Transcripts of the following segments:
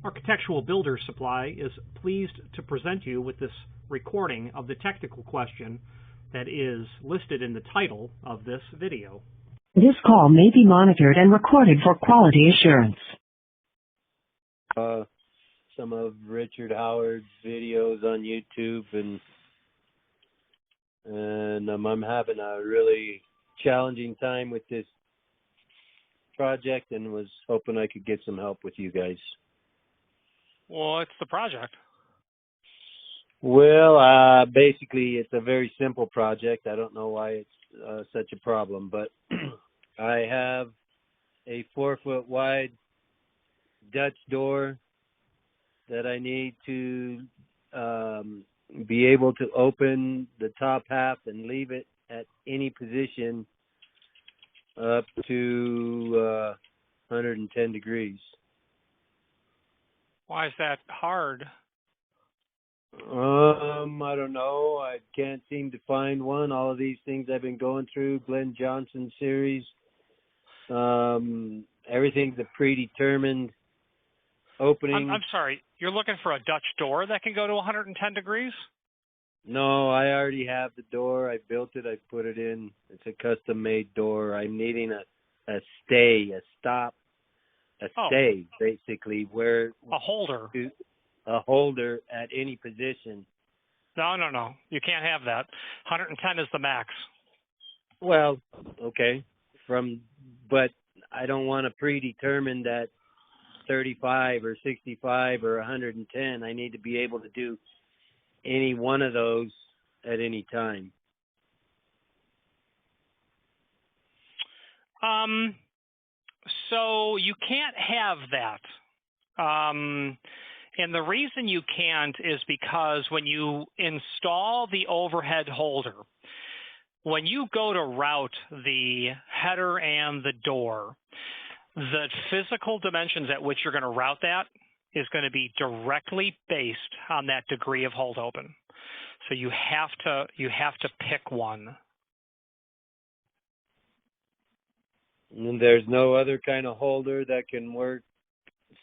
Architectural Builders Supply is pleased to present you with this recording of the technical question that is listed in the title of this video. This call may be monitored and recorded for quality assurance. Some of Richard Howard's videos on YouTube, and I'm having a really challenging time with this project and was hoping I could get some help with you guys. Well, it's the project. Well, basically, it's a very simple project. I don't know why it's such a problem, but I have a 4-foot wide Dutch door that I need to be able to open the top half and leave it at any position up to 110 degrees. Why is that hard? I don't know. I can't seem to find one. All of these things I've been going through, Glynn Johnson series, everything's a predetermined opening. I'm sorry. You're looking for a Dutch door that can go to 110 degrees? No, I already have the door. I built it. I put it in. It's a custom-made door. I'm needing a stay, stay, basically, where a holder. A holder at any position. No. You can't have that. 110 is the max. Well, okay. But I don't want to predetermine that 35 or 65 or 110. I need to be able to do any one of those at any time. So you can't have that. And the reason you can't is because when you install the overhead holder, when you go to route the header and the door, the physical dimensions at which you're going to route that is going to be directly based on that degree of hold open. So you have to pick one. And there's no other kind of holder that can work,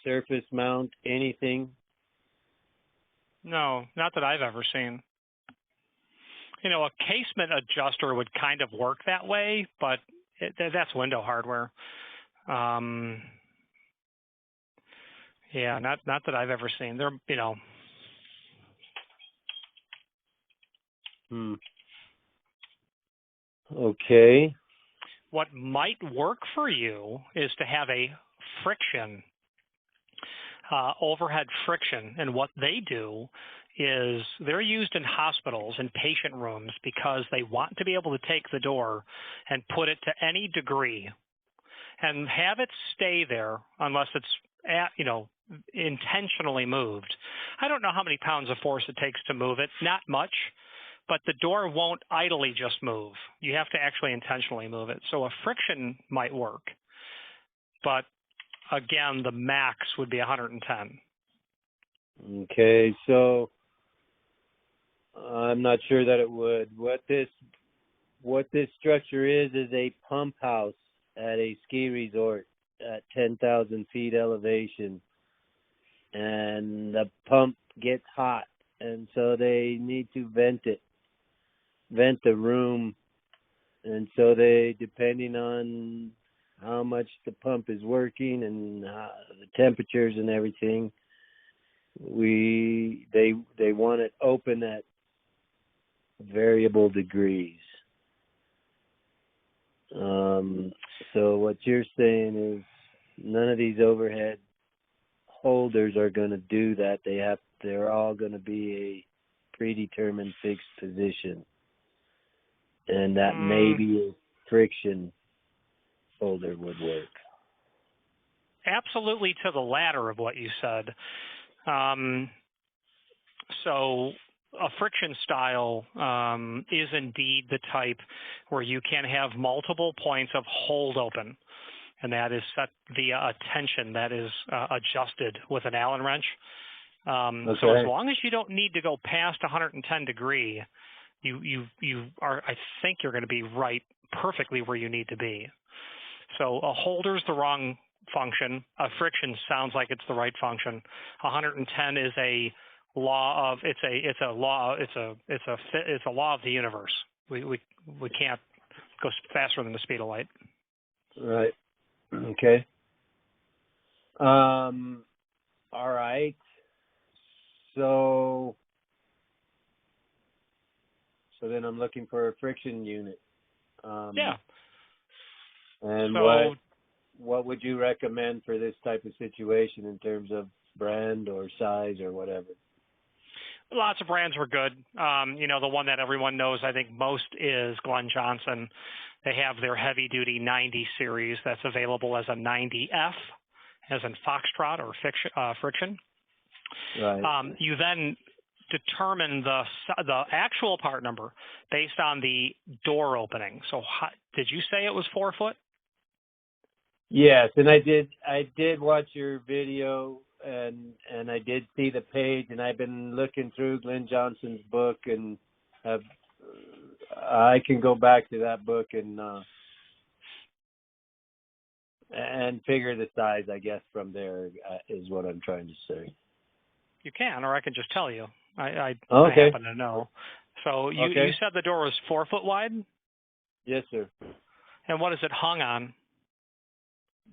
surface mount, anything? No, not that I've ever seen. You know, a casement adjuster would kind of work that way, but that's window hardware. Yeah, not that I've ever seen. They're, you know. Okay. What might work for you is to have a friction, overhead friction. And what they do is they're used in hospitals and patient rooms because they want to be able to take the door and put it to any degree and have it stay there unless it's, intentionally moved. I don't know how many pounds of force it takes to move it. Not much. But the door won't idly just move. You have to actually intentionally move it. So a friction might work. But again, the max would be 110. Okay, so I'm not sure that it would. What this structure is a pump house at a ski resort at 10,000 feet elevation. And the pump gets hot, and so they need to vent the room, and so they, depending on how much the pump is working and the temperatures and everything, they want it open at variable degrees. So what you're saying is none of these overhead holders are going to do that. They're all going to be a predetermined fixed position. And that maybe a friction holder would work. Absolutely to the latter of what you said. So a friction style is indeed the type where you can have multiple points of hold open, and that is set via a tension that is adjusted with an Allen wrench. Okay. So as long as you don't need to go past 110 degree, you are, I think you're going to be right perfectly where you need to be. So a holder's the wrong function. A friction sounds like it's the right function. 110 is a law of it's a law of the universe. We can't go faster than the speed of light. Right. Okay. All right. So then I'm looking for a friction unit. Yeah. And so, what would you recommend for this type of situation in terms of brand or size or whatever? Lots of brands were good. The one that everyone knows, I think, most is Glynn Johnson. They have their heavy-duty 90 series that's available as a 90F, as in Foxtrot or friction. Right. You then determine the actual part number based on the door opening. So did you say it was 4 foot? Yes, and I did watch your video and I did see the page, and I've been looking through Glynn Johnson's book, and I can go back to that book and figure the size, I guess, from there is what I'm trying to say. You can, or I can just tell you. I Okay. happen to know. So you said the door was 4 foot wide? Yes, sir. And what is it hung on?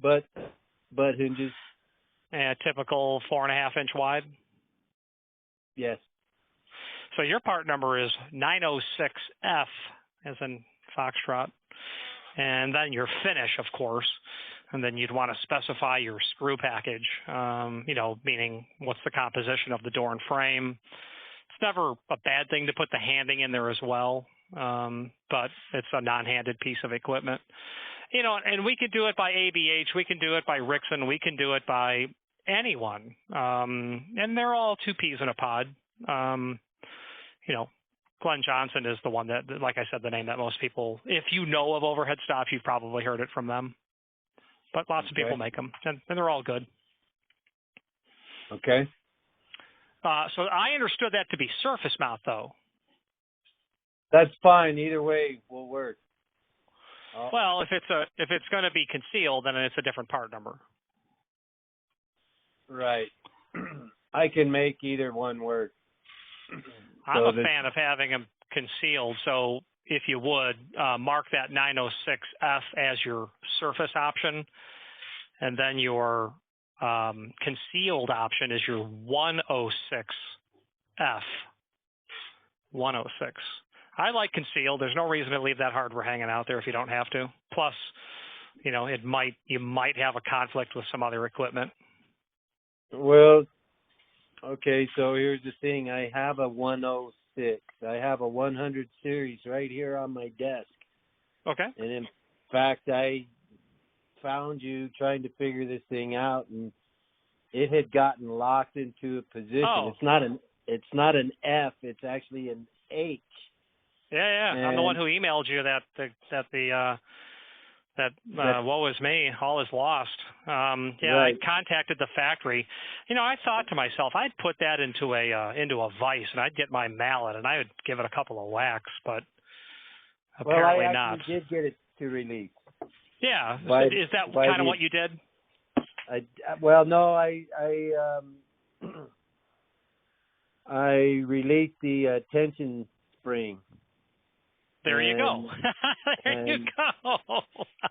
Butt hinges. Typical 4.5 inch wide? Yes. So your part number is 906F, as in Foxtrot. And then your finish, of course. And then you'd want to specify your screw package, meaning what's the composition of the door and frame. It's never a bad thing to put the handing in there as well, but it's a non-handed piece of equipment. And we could do it by ABH, we can do it by Rixson, we can do it by anyone. And they're all 2 peas in a pod. Glynn Johnson is the one that, like I said, the name that most people, if you know of overhead stop, you've probably heard it from them. But lots of people make them, and they're all good. Okay. So I understood that to be surface mount, though. That's fine. Either way will work. Well, if it's going to be concealed, then it's a different part number. Right. I can make either one work. I'm a fan of having them concealed. So if you would, mark that 906F as your surface option, and then your concealed option is your 106F. 106. I like concealed. There's no reason to leave that hardware hanging out there if you don't have to. Plus, you might have a conflict with some other equipment. Well, okay, so here's the thing. I have a 106. I have a 100 series right here on my desk. Okay. And in fact, I found you trying to figure this thing out, and it had gotten locked into a position. Oh. It's not an F. It's actually an H. Yeah. And I'm the one who emailed you that woe is me, all is lost. Right. I contacted the factory. I thought to myself, I'd put that into a vise, and I'd get my mallet, and I would give it a couple of whacks, but apparently not. Well, I actually did get it to release. Yeah. Is that kind of what you did? I released the tension spring. There you go. There you go.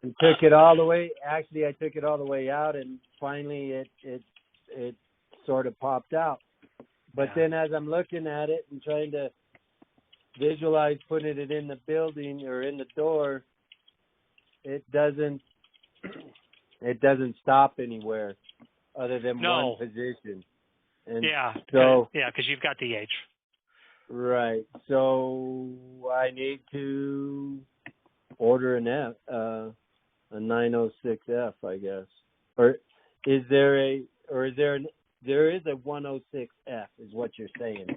And took it all the way. Actually, I took it all the way out, and finally it sort of popped out. But then as I'm looking at it and trying to visualize putting it in the building or in the door, it doesn't stop anywhere other than one position. And because you've got DH. Right. So I need to order a 906F, I guess. Or there is a 106F is what you're saying.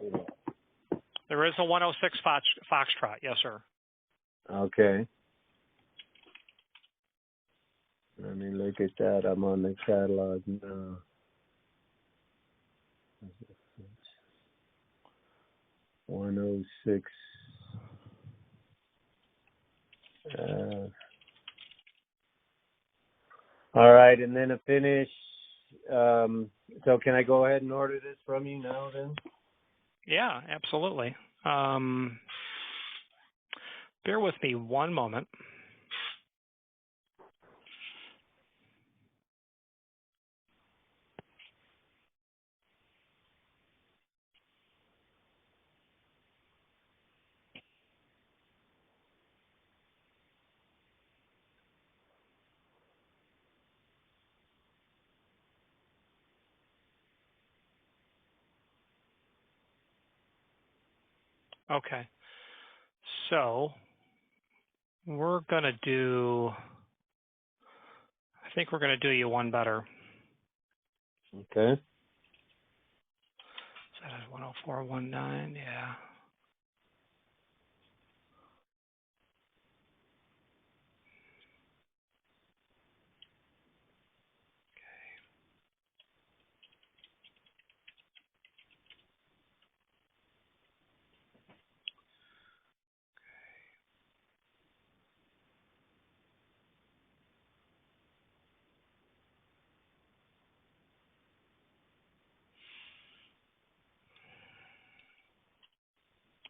There is a 106 Foxtrot, yes, sir. Okay. Let me look at that. I'm on the catalog now. 106. All right, and then a finish. So can I go ahead and order this from you now then? Yeah, absolutely. Bear with me one moment. Okay. So we're going to do, I think we're going to do you one better. Okay. So that is 104.19, yeah.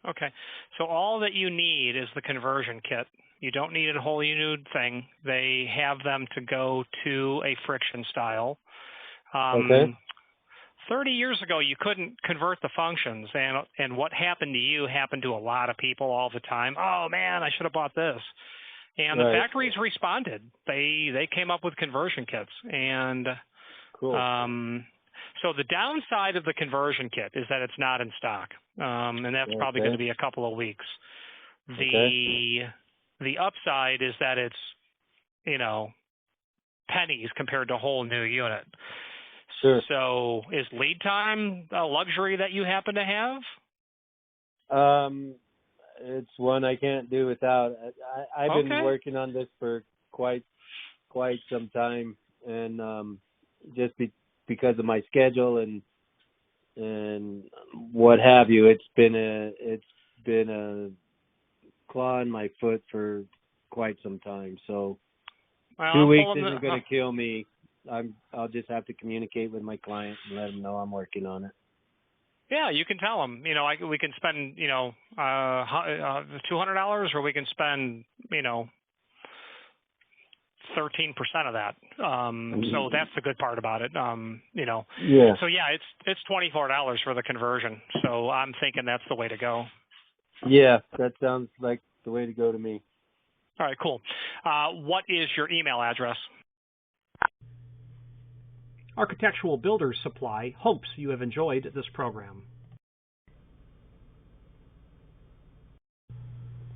Okay, so all that you need is the conversion kit. You don't need a whole new thing. They have them to go to a friction style. Okay. 30 years ago, you couldn't convert the functions, and what happened to you happened to a lot of people all the time. Oh, man, I should have bought this. And the factories responded. They came up with conversion kits. And cool. So the downside of the conversion kit is that it's not in stock, and that's probably going to be a couple of weeks. The upside is that it's, pennies compared to a whole new unit. Sure. So is lead time a luxury that you happen to have? It's one I can't do without. I've been working on this for quite some time, and just because of my schedule and what have you, it's been a claw in my foot for quite some time. So 2 weeks isn't going to kill me. I'll just have to communicate with my client and let them know I'm working on it. Yeah, you can tell them. We can spend $200, or we can spend 13% of that. So that's the good part about it. Yeah. So yeah, it's $24 for the conversion. So I'm thinking that's the way to go. Yeah, that sounds like the way to go to me. All right, cool. What is your email address? Architectural Builders Supply hopes you have enjoyed this program.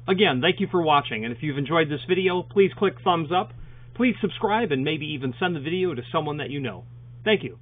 Again, thank you for watching, and if you've enjoyed this video, please click thumbs up. Please subscribe and maybe even send the video to someone that you know. Thank you.